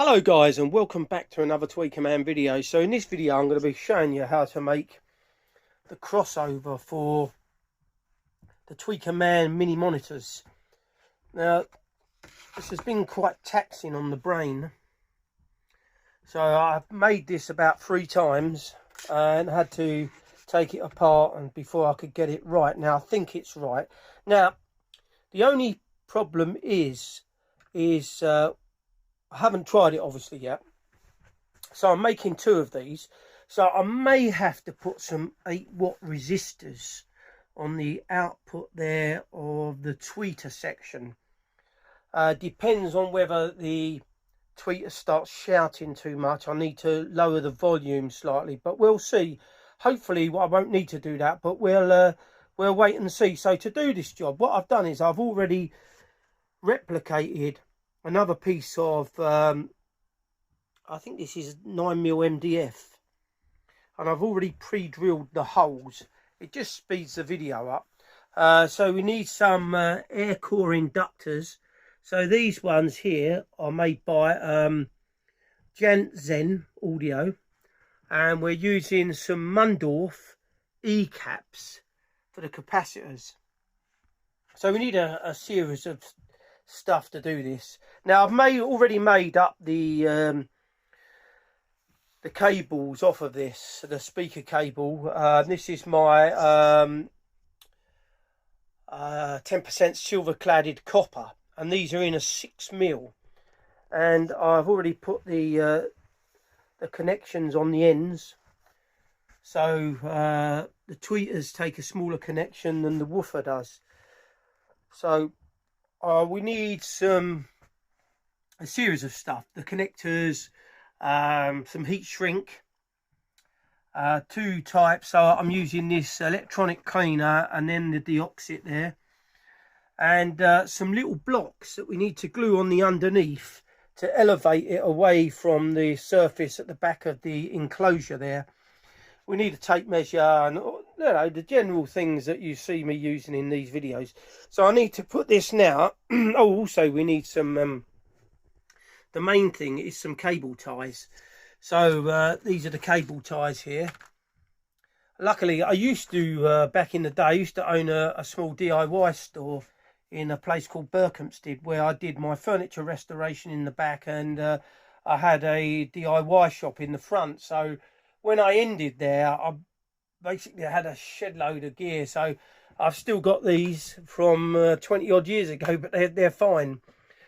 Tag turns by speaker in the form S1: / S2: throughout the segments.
S1: Hello guys, and welcome back to another Tweaker Man video. So in this video I'm going to be showing you how to make the crossover for the Tweaker Man mini monitors. Now this has been quite taxing on the brain, so I've made this about 3 times and had to take it apart and before I could get it right. Now I think it's right. Now the only problem is I haven't tried it obviously yet, so I'm making 2 of these, so I may have to put some 8-watt resistors on the output there of the tweeter section. Depends on whether the tweeter starts shouting too much. I need to lower the volume slightly, but we'll see. Hopefully I won't need to do that, but we'll wait and see. So to do this job, what I've done is I've already replicated another piece of I think this is 9mm MDF, and I've already pre-drilled the holes. It just speeds the video up. So we need some air core inductors. So these ones here are made by Jantzen audio, and we're using some Mundorf ecaps for the capacitors. So we need a series of stuff to do this. Now I've already made up the cables off of this, the speaker cable. This is my 10% silver cladded copper, and these are in a 6mm, and I've already put the connections on the ends, so the tweeters take a smaller connection than the woofer does. So we need a series of stuff: the connectors, some heat shrink, 2 types. So I'm using this electronic cleaner and then the deoxit there, and some little blocks that we need to glue on the underneath to elevate it away from the surface at the back of the enclosure there. We need a tape measure and, you know, the general things that you see me using in these videos. So I need to put this now. Oh, also we need some the main thing is some cable ties. So these are the cable ties here. Luckily I used to back in the day, I used to own a small DIY store in a place called Berkhamsted, where I did my furniture restoration in the back, and I had a DIY shop in the front. So when I ended there, I basically had a shed load of gear. So I've still got these from 20 odd years ago, but they're fine.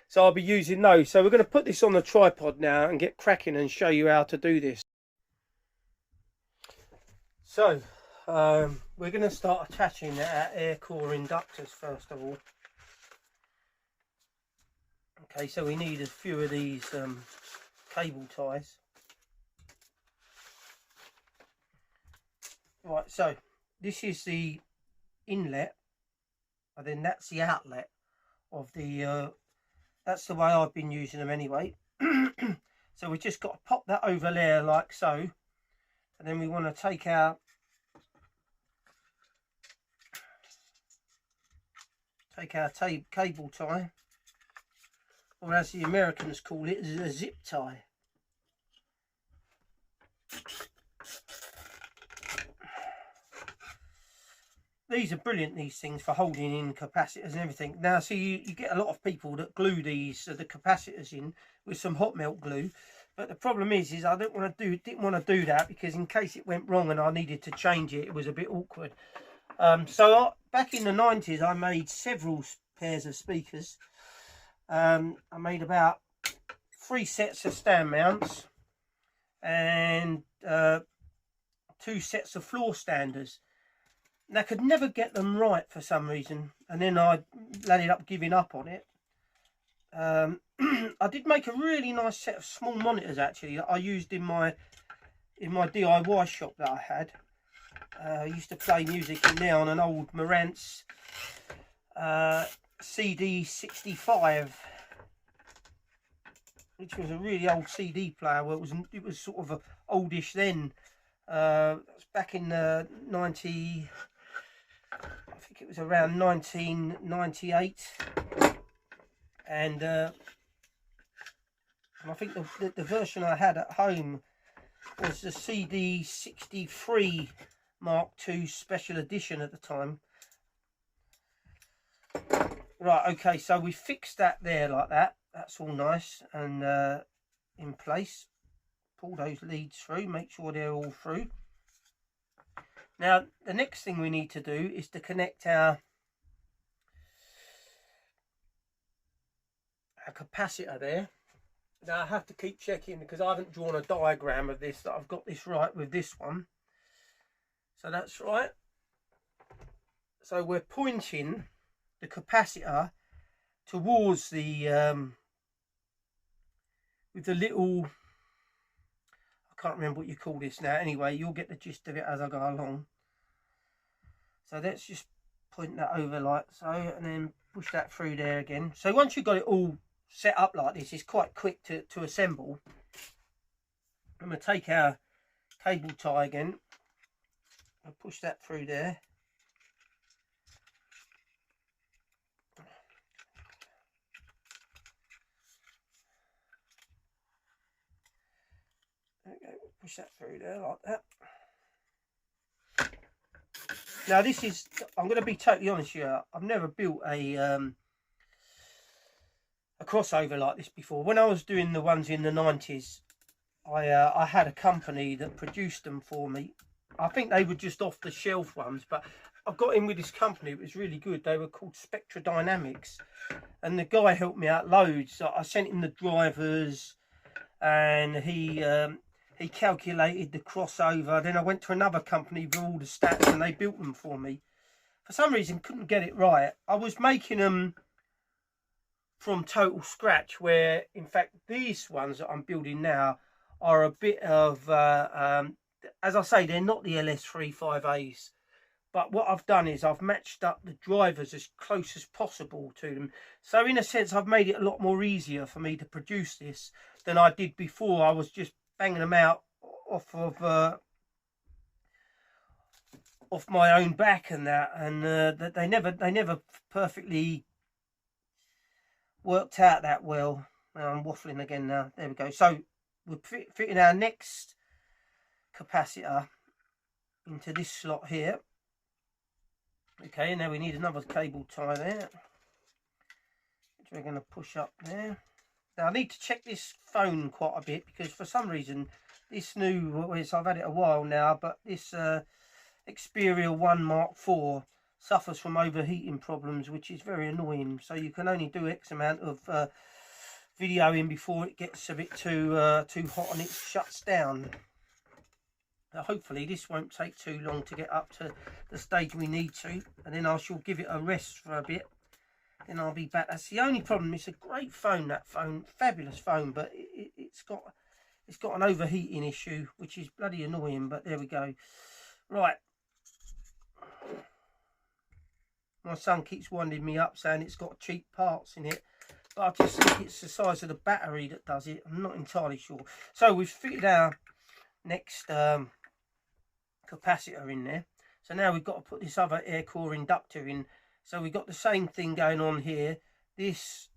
S1: So I'll be using those. So we're going to put this on the tripod now and get cracking and show you how to do this. So we're going to start attaching our air core inductors first of all. Okay, so we need a few of these cable ties. Right, so this is the inlet, and then that's the outlet of the that's the way I've been using them anyway. So we just got to pop that over there like so, and then we want to take our cable tie, or as the Americans call it, a zip tie. These are brilliant, these things, for holding in capacitors and everything. Now, see, you get a lot of people that glue these the capacitors in with some hot melt glue, but the problem is I didn't want to do that, because in case it went wrong and I needed to change it, it was a bit awkward. So back in the 90s, I made several pairs of speakers. I made about 3 sets of stand mounts and 2 sets of floor standers. And I could never get them right for some reason, and then I ended up giving up on it. I did make a really nice set of small monitors actually that I used in my DIY shop that I had. I used to play music in there on an old Marantz CD65, which was a really old CD player. Well, it was sort of oldish then. It was back in the I think it was around 1998, and And I think the version I had at home was the CD63 Mark II Special Edition at the time. Right, okay, so we fixed that there like that. That's all nice and in place. Pull those leads through, make sure they're all through. Now, the next thing we need to do is to connect our capacitor there. Now, I have to keep checking because I haven't drawn a diagram of this, that I've got this right with this one. So that's right. So we're pointing the capacitor towards the with the little, I can't remember what you call this now. Anyway, you'll get the gist of it as I go along. So let's just point that over like so, and then push that through there again. So once you've got it all set up like this, it's quite quick to assemble. I'm going to take our cable tie again and push that through there. Okay, push that through there like that. Now this is, I'm going to be totally honest here, I've never built a crossover like this before. When I was doing the ones in the 90s, I had a company that produced them for me. I think they were just off the shelf ones, but I got in with this company. It was really good. They were called Spectra Dynamics, and the guy helped me out loads. So I sent him the drivers, and he calculated the crossover. Then I went to another company with all the stats, and they built them for me. For some reason, couldn't get it right. I was making them from total scratch, where in fact these ones that I'm building now are a bit of as I say, they're not the LS35As, but what I've done is I've matched up the drivers as close as possible to them. So in a sense, I've made it a lot more easier for me to produce this than I did before. I was just banging them out off of off my own back and that, and they never perfectly worked out that well. I'm waffling again now. There we go. So we're fitting our next capacitor into this slot here. Okay, now we need another cable tie there, which we're going to push up there. Now I need to check this phone quite a bit, because for some reason this new, I've had it a while now, but this Xperia 1 Mark IV suffers from overheating problems, which is very annoying. So you can only do X amount of videoing before it gets a bit too hot and it shuts down. Now hopefully this won't take too long to get up to the stage we need to, and then I shall give it a rest for a bit. Then I'll be back. That's the only problem. It's a great phone, that phone, fabulous phone, but it's got an overheating issue, which is bloody annoying. But there we go. Right. My son keeps winding me up saying it's got cheap parts in it, but I just think it's the size of the battery that does it. I'm not entirely sure. So we've fitted our next capacitor in there. So now we've got to put this other air core inductor in. So we've got the same thing going on here. This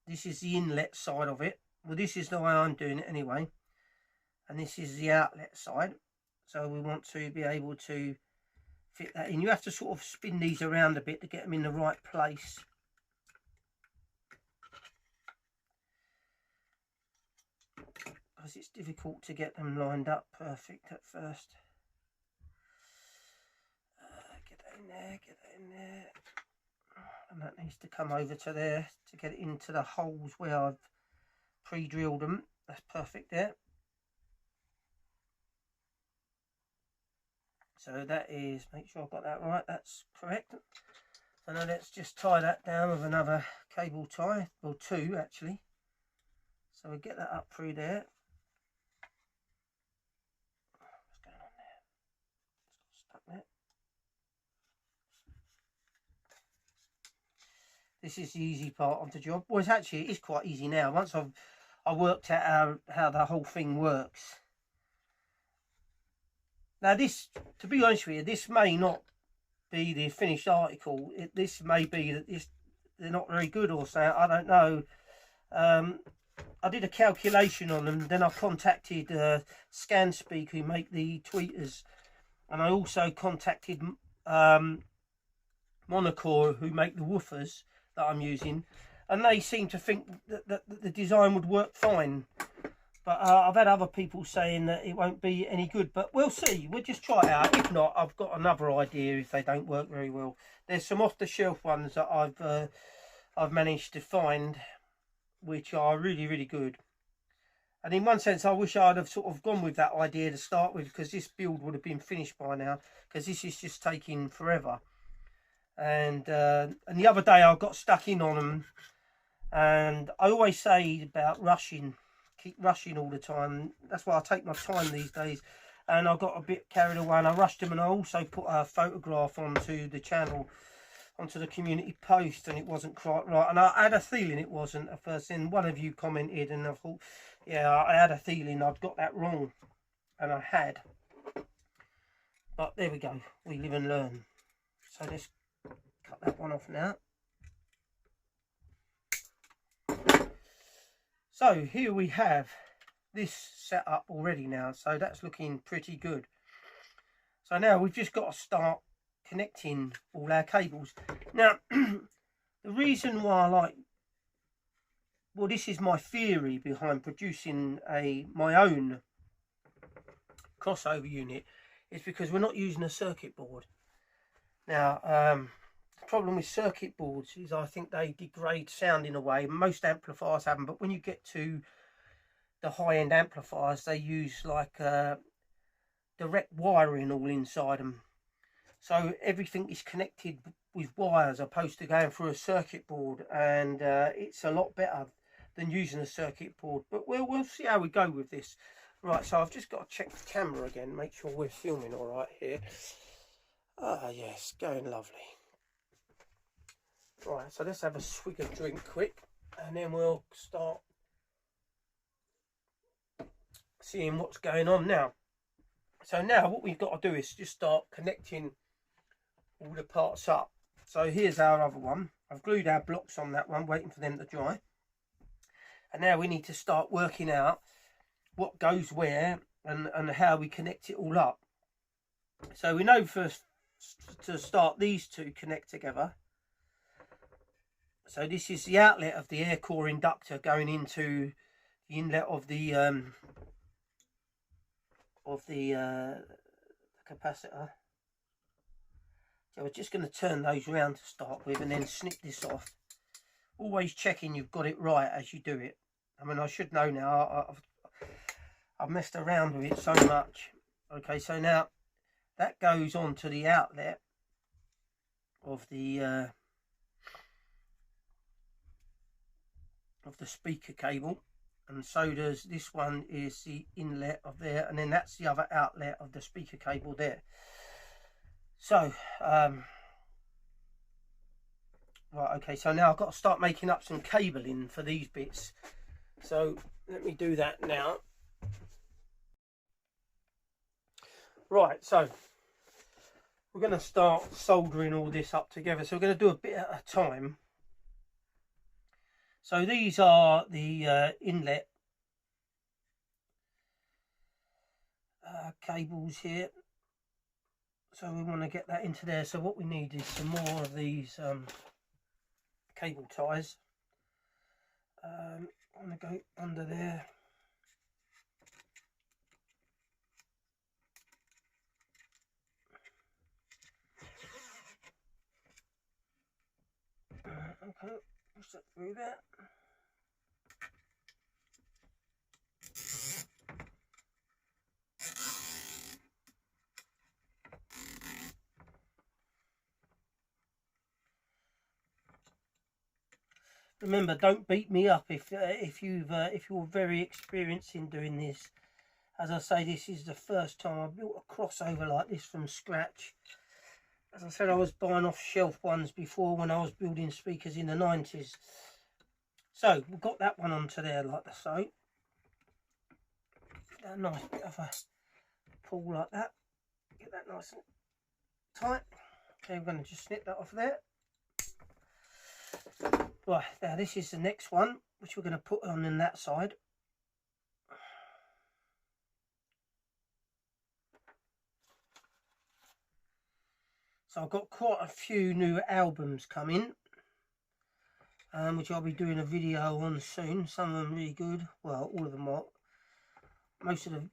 S1: is the inlet side of it. Well, this is the way I'm doing it anyway. And this is the outlet side. So we want to be able to fit that in. You have to sort of spin these around a bit to get them in the right place. Because it's difficult to get them lined up perfect at first. Get that in there, get that in there. And that needs to come over to there to get it into the holes where I've pre-drilled them. That's perfect there. So that is, make sure I've got that right, that's correct. So now let's just tie that down with another cable tie, or two actually. So we'll get that up through there. What's going on there? It's got stuck there. This is the easy part of the job. Well, it is quite easy now. Once I worked out how the whole thing works. Now this, to be honest with you, this may not be the finished article. This may be that they're not very good or something. I don't know. I did a calculation on them, then I contacted ScanSpeak, who make the tweeters, and I also contacted Monocore, who make the woofers that I'm using, and they seem to think that the design would work fine. But I've had other people saying that it won't be any good, but we'll see. We'll just try it out. If not, I've got another idea if they don't work very well. There's some off-the-shelf ones that I've managed to find, which are really, really good. And in one sense, I wish I'd have sort of gone with that idea to start with, because this build would have been finished by now, because this is just taking forever. And the other day I got stuck in on them, and I always say about rushing, keep rushing all the time. That's why I take my time these days, and I got a bit carried away and I rushed them, and I also put a photograph onto the channel, onto the community post, and it wasn't quite right, and I had a feeling it wasn't at first. Then one of you commented, and I thought, yeah, I had a feeling I'd got that wrong, and I had. But there we go, we live and learn. So let's cut that one off now. So here we have this set up already now, so that's looking pretty good. So now we've just got to start connecting all our cables. Now the reason why I like, well, this is my theory behind producing my own crossover unit, is because we're not using a circuit board. Now the problem with circuit boards is I think they degrade sound in a way. Most amplifiers have them, but when you get to the high-end amplifiers, they use like direct wiring all inside them, so everything is connected with wires opposed to going through a circuit board, and it's a lot better than using a circuit board. But we'll see how we go with this. Right, so I've just got to check the camera again, make sure we're filming all right here. Ah, yes, going lovely. Right, so let's have a swig of drink quick, and then we'll start seeing what's going on now. So now what we've got to do is just start connecting all the parts up. So here's our other one. I've glued our blocks on that one, waiting for them to dry. And now we need to start working out what goes where and how we connect it all up. So we know first to start, these two connect together. So this is the outlet of the air core inductor going into the inlet of the capacitor. So we're just going to turn those around to start with, and then snip this off. Always checking you've got it right as you do it. I mean, I should know now. I've messed around with it so much. Okay, so now that goes on to the outlet of the speaker cable, and so does this one, is the inlet of there, and then that's the other outlet of the speaker cable there. So right, okay, so now I've got to start making up some cabling for these bits, so let me do that now. Right, so we're going to start soldering all this up together, so we're going to do a bit at a time. So these are the inlet cables here. So we want to get that into there. So what we need is some more of these cable ties. I'm going to go under there. Okay, push that through there. Remember, don't beat me up if you're very experienced in doing this. As I say, this is the first time I've built a crossover like this from scratch. As I said, I was buying off-shelf ones before when I was building speakers in the 90s. So we've got that one onto there like so. Get a nice bit of a pull like that. Get that nice and tight. Okay, we're going to just snip that off there. Right, now this is the next one. which we're going to put on in that side. So I've got quite a few new albums coming, which I'll be doing a video on soon. Some of them really good. Well, all of them are. Most of the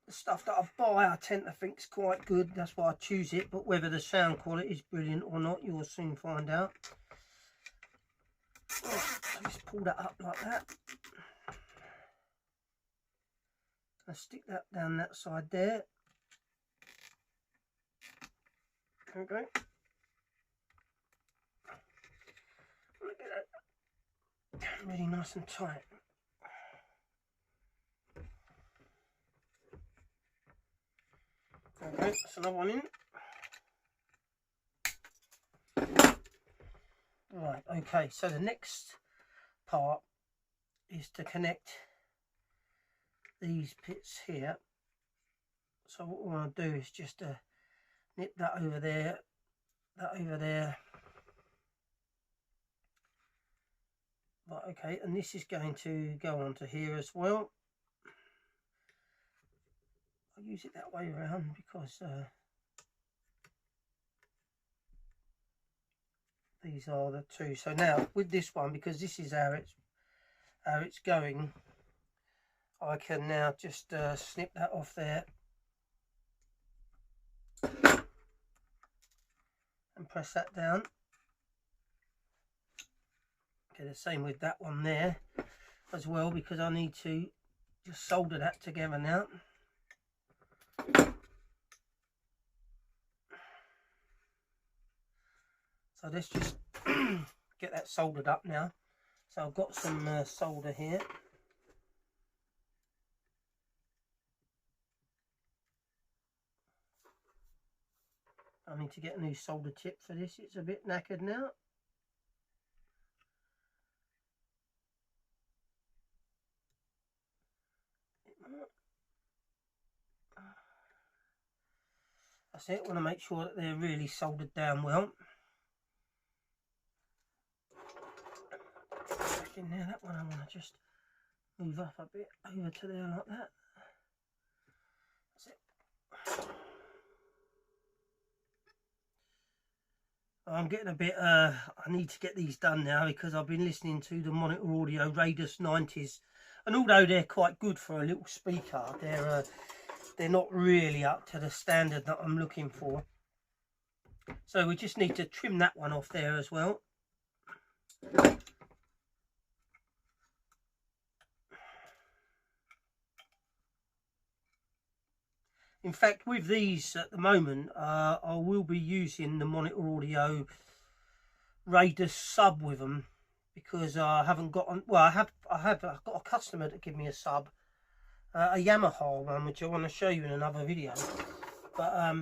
S1: stuff that I buy I tend to think is quite good. That's why I choose it. But whether the sound quality is brilliant or not, you'll soon find out. Right, so just pull that up like that. I'll stick that down that side there. Okay. Get that really nice and tight. Okay, that's another one in. Right, okay, so the next part is to connect these bits here. So what we want to do is just nip that over there, that over there. Right, okay, and this is going to go onto here as well. I'll use it that way around because these are the two. So now with this one, because this is how it's going, I can now just snip that off there and press that down. Okay, the same with that one there as well, because I need to just solder that together now. So let's just get that soldered up now. So I've got some solder here. I need to get a new solder tip for this. It's a bit knackered now. That's it. I want to make sure that they're really soldered down well. Back in there, that one I want to just move up a bit over to there like that. That's it. I'm getting a bit, I need to get these done now because I've been listening to the Monitor Audio Radius 90s, and although they're quite good for a little speaker, they're not really up to the standard that I'm looking for. So we just need to trim that one off there as well. In fact, with these at the moment, I will be using the Monitor Audio Radius sub with them because I haven't got on. Well, I've got a customer to give me a sub, a Yamaha one, which I want to show you in another video. But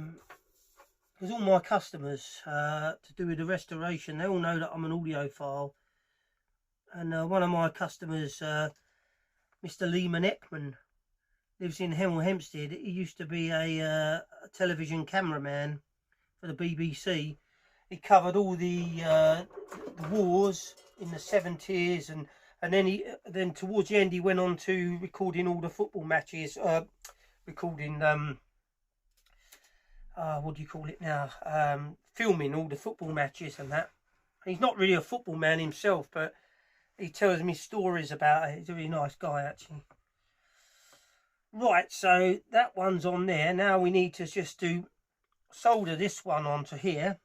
S1: because all my customers to do with the restoration, they all know that I'm an audiophile, and one of my customers, Mr. Lehman Ekman, lives in Hemel Hempstead. He used to be a television cameraman for the BBC. He covered all the wars in the 70s, and then towards the end he went on to recording all the football matches, recording what do you call it now? Filming all the football matches and that. He's not really a football man himself, but he tells me stories about it. He's a really nice guy actually. Right, so that one's on there. Now we need to just solder this one onto here.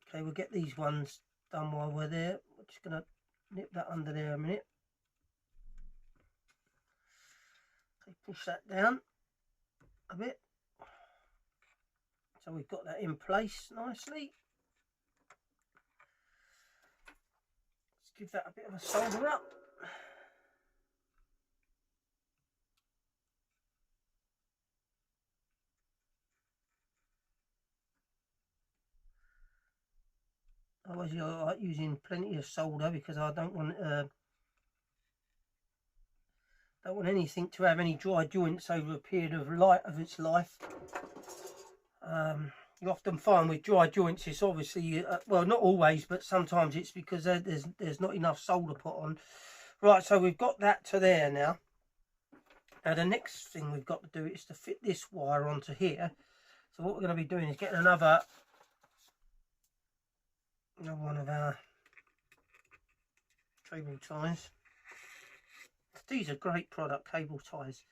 S1: Okay, we'll get these ones done while we're there. We're just going to nip that under there a minute. Okay, push that down a bit. So we've got that in place nicely. Let's give that a bit of a solder up. Obviously, I like using plenty of solder because I don't want anything to have any dry joints over a period of its life. you often find with dry joints, it's obviously, well, not always, but sometimes it's because there's not enough solder put on. Right, so we've got that to there now. Now the next thing we've got to do is to fit this wire onto here. So what we're going to be doing is getting another one of our cable ties. These are great product, cable ties.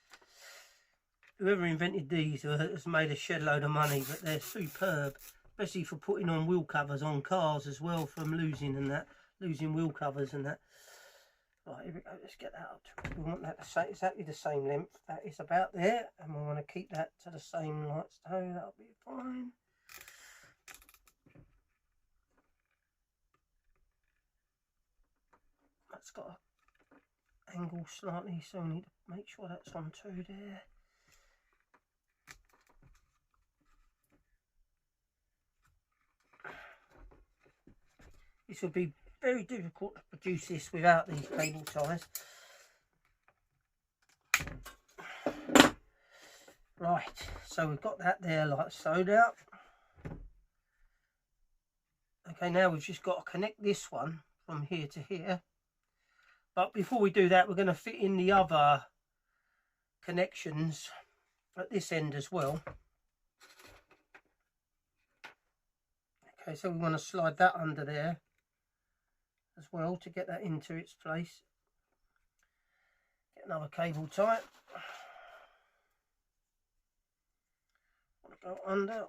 S1: Whoever invented these has made a shed load of money, but they're superb, especially for putting on wheel covers on cars as well, from losing wheel covers and that. Right, here we go, let's get that up. We want that to say exactly the same length. That is about there, and we want to keep that to the same like so. That'll be fine. That's got an angle slightly, so we need to make sure that's on too there. This would be very difficult to produce this without these cable ties. Right, so we've got that there like so now. Okay, now we've just got to connect this one from here to here. But before we do that, we're going to fit in the other connections at this end as well. Okay, so we want to slide that under there as well to get that into its place. Get another cable tie. Want to go under.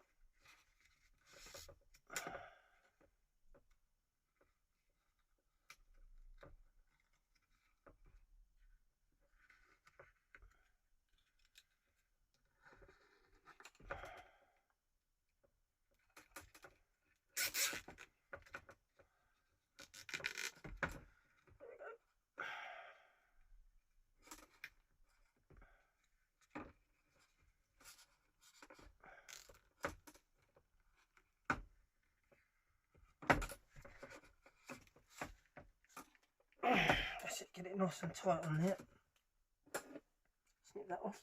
S1: That's it, get it nice and tight on there. Snip that off.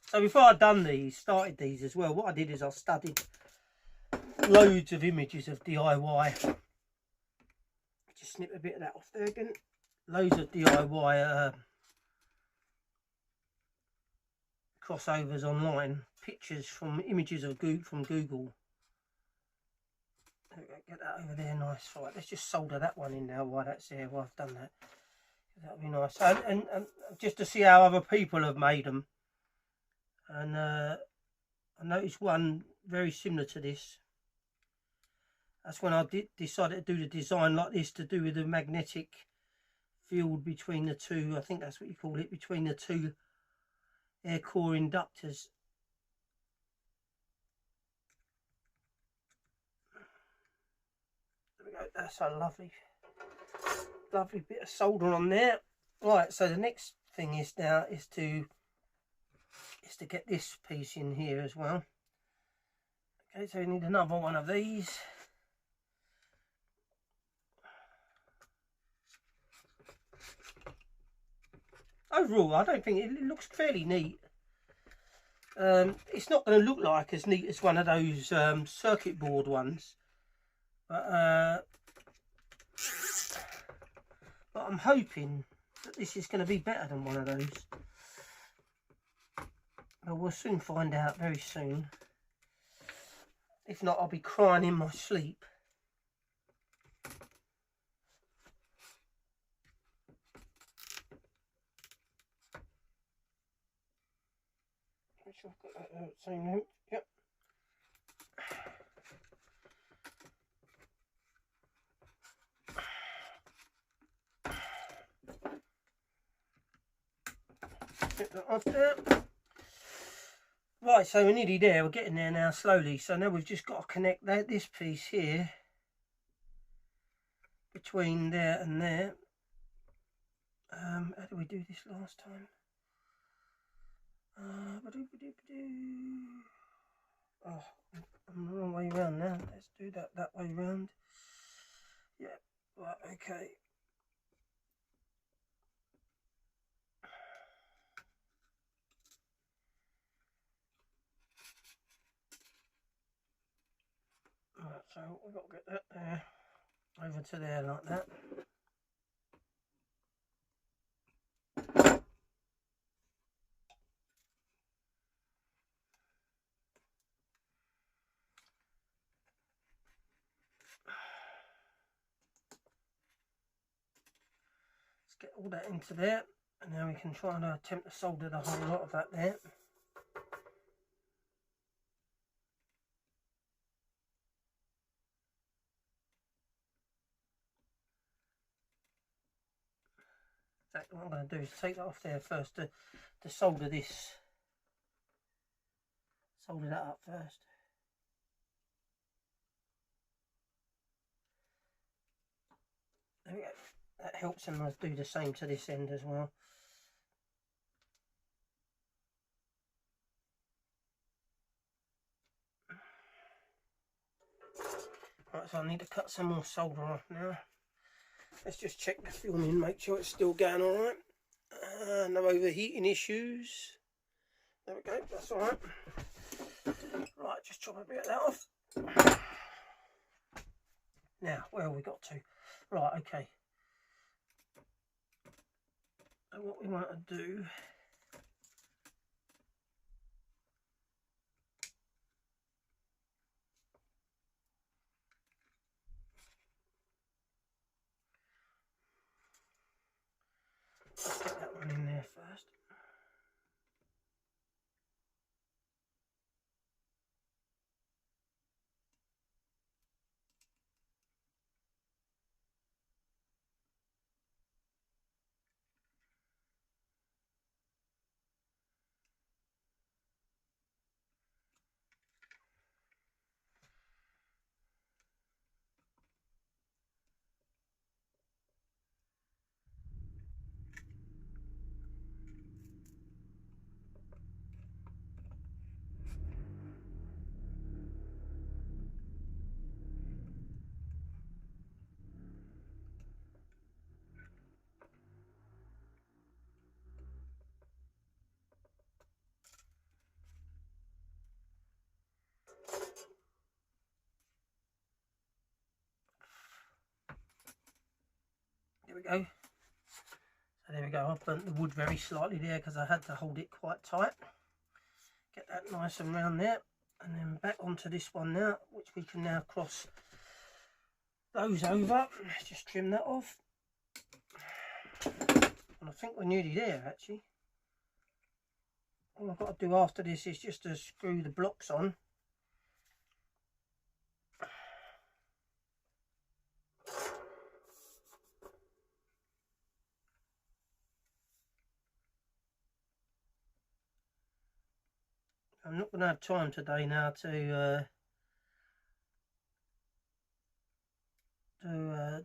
S1: So before I'd started these as well, what I did is I studied loads of images of DIY. Just snip a bit of that off there again. Loads of DIY crossovers online, pictures from images of from Google. Get that over there nice. Right, let's just solder that one in now while that's there, while I've done that. That'll be nice. And just to see how other people have made them. And I noticed one very similar to this. That's when I decided to do the design like this, to do with the magnetic field between the two, I think that's what you call it, between the two air core inductors. There we go, that's a lovely bit of solder on there. Right, so the next thing is now is to get this piece in here as well. Okay, so we need another one of these. Overall, I don't think it looks fairly neat. It's not going to look like as neat as one of those circuit board ones, but I'm hoping that this is going to be better than one of those. But we'll soon find out very soon. If not, I'll be crying in my sleep. Make sure I've got that same length. Yep. Get that off there. Right, so we're nearly there. We're getting there now slowly. So now we've just got to connect this piece here between there and there. How did we do this last time? Oh, I'm the wrong way round now. Let's do that way round. Yeah, right, okay. So we've got to get that there, over to there like that. Let's get all that into there, and now we can try and attempt to solder the whole lot of that there. Exactly what I'm going to do is take that off there first to solder this. Solder that up first. There we go. That helps, and I'll do the same to this end as well. Right, so I need to cut some more solder off now. Let's just check the filming, make sure it's still going alright. No overheating issues. There we go, that's alright. Right, just chop a bit of that off. Now, where have we got to? Right, okay. So what we want to do, let's get that one in there first. There we go. So there we go. I burnt the wood very slightly there because I had to hold it quite tight. Get that nice and round there, and then back onto this one now, which we can now cross those over. Let's just trim that off. And I think we're nearly there actually. All I've got to do after this is just to screw the blocks on. I'm not going to have time today now to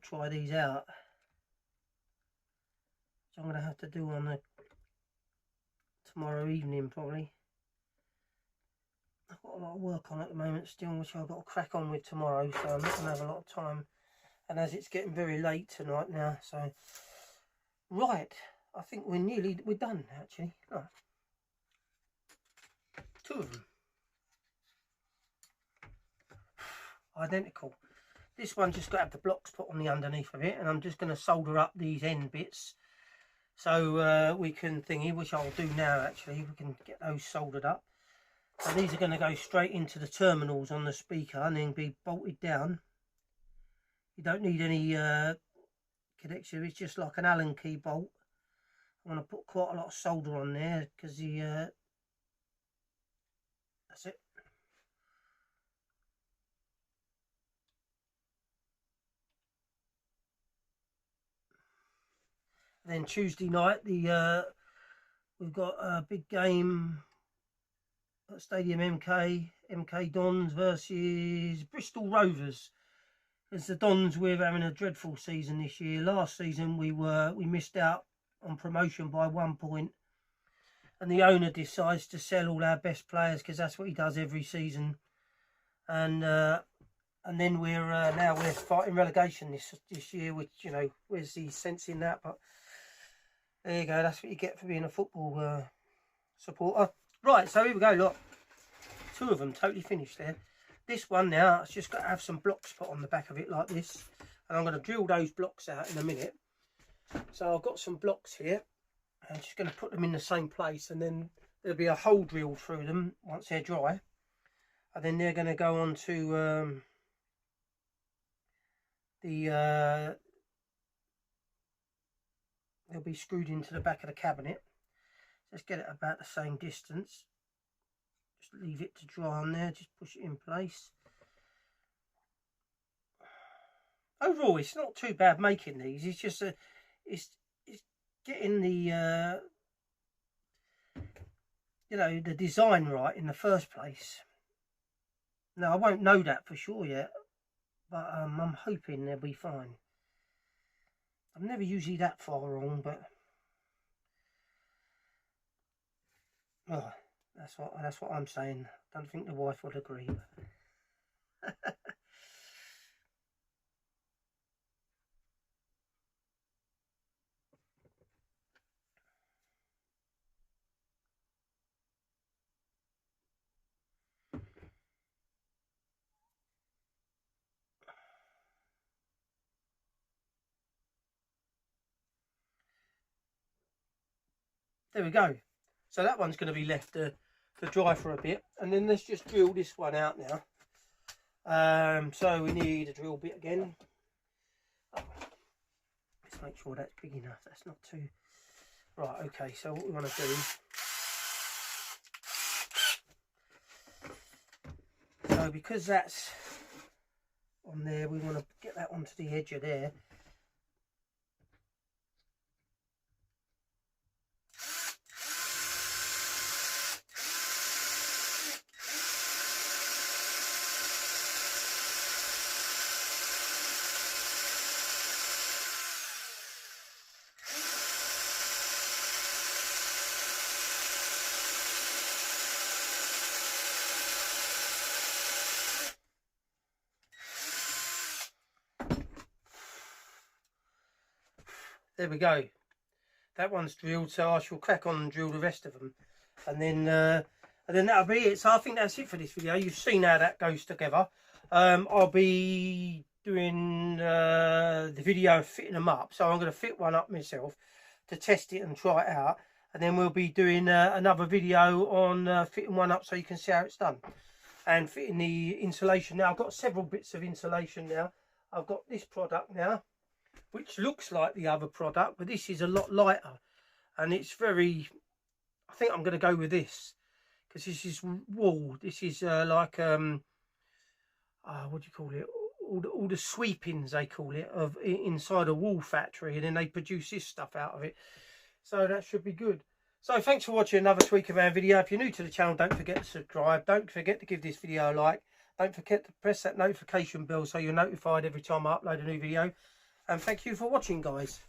S1: try these out. So I'm going to have to do on tomorrow evening probably. I've got a lot of work on at the moment still, which I've got to crack on with tomorrow, so I'm not going to have a lot of time. And as it's getting very late tonight now, so right, I think we're done actually. Right. Two of them. Identical. This one just got to have the blocks put on the underneath of it, and I'm just going to solder up these end bits so we can thingy, which I'll do now actually. We can get those soldered up. So these are going to go straight into the terminals on the speaker and then be bolted down. You don't need any connection, it's just like an Allen key bolt. I'm going to put quite a lot of solder on there because that's it. Then Tuesday night, we've got a big game at Stadium MK Dons versus Bristol Rovers. As the Dons, we're having a dreadful season this year. Last season we missed out on promotion by 1 point, and the owner decides to sell all our best players because that's what he does every season. And then we're fighting relegation this year, which, you know, where's the sense in that? But there you go, that's what you get for being a football supporter. Right, so here we go, look. Two of them totally finished there. this one now, it's just got to have some blocks put on the back of it like this, and I'm going to drill those blocks out in a minute. So I've got some blocks here. I'm just going to put them in the same place, and then there'll be a hole drilled through them once they're dry, and then they're going to go on to they'll be screwed into the back of the cabinet. Let's get it about the same distance. Just leave it to dry on there, just push it in place. Overall, it's not too bad making these. It's just it's getting the you know, the design right in the first place. Now I won't know that for sure yet, but I'm hoping they'll be fine. I'm never usually that far wrong, but oh, that's what I'm saying. Don't think the wife would agree. There we go. So that one's going to be left to dry for a bit, and then let's just drill this one out now. So we need a drill bit again. Oh, let's make sure that's big enough. That's not too right. Okay, so what we want to do, so because that's on there, we want to get that onto the edge of there. There we go. That one's drilled, so I shall crack on and drill the rest of them, and then that'll be it. So I think that's it for this video. You've seen how that goes together. I'll be doing the video of fitting them up, so I'm going to fit one up myself to test it and try it out, and then we'll be doing another video on fitting one up so you can see how it's done, and fitting the insulation. Now I've got several bits of insulation now. I've got this product now, which looks like the other product, but this is a lot lighter, and it's very, I think I'm going to go with this, because this is wool. This is like what do you call it, all the sweepings they call it, of inside a wool factory, and then they produce this stuff out of it, so that should be good. So thanks for watching another Tweaker Man video. If you're new to the channel, don't forget to subscribe, don't forget to give this video a like, don't forget to press that notification bell so you're notified every time I upload a new video. And thank you for watching, guys.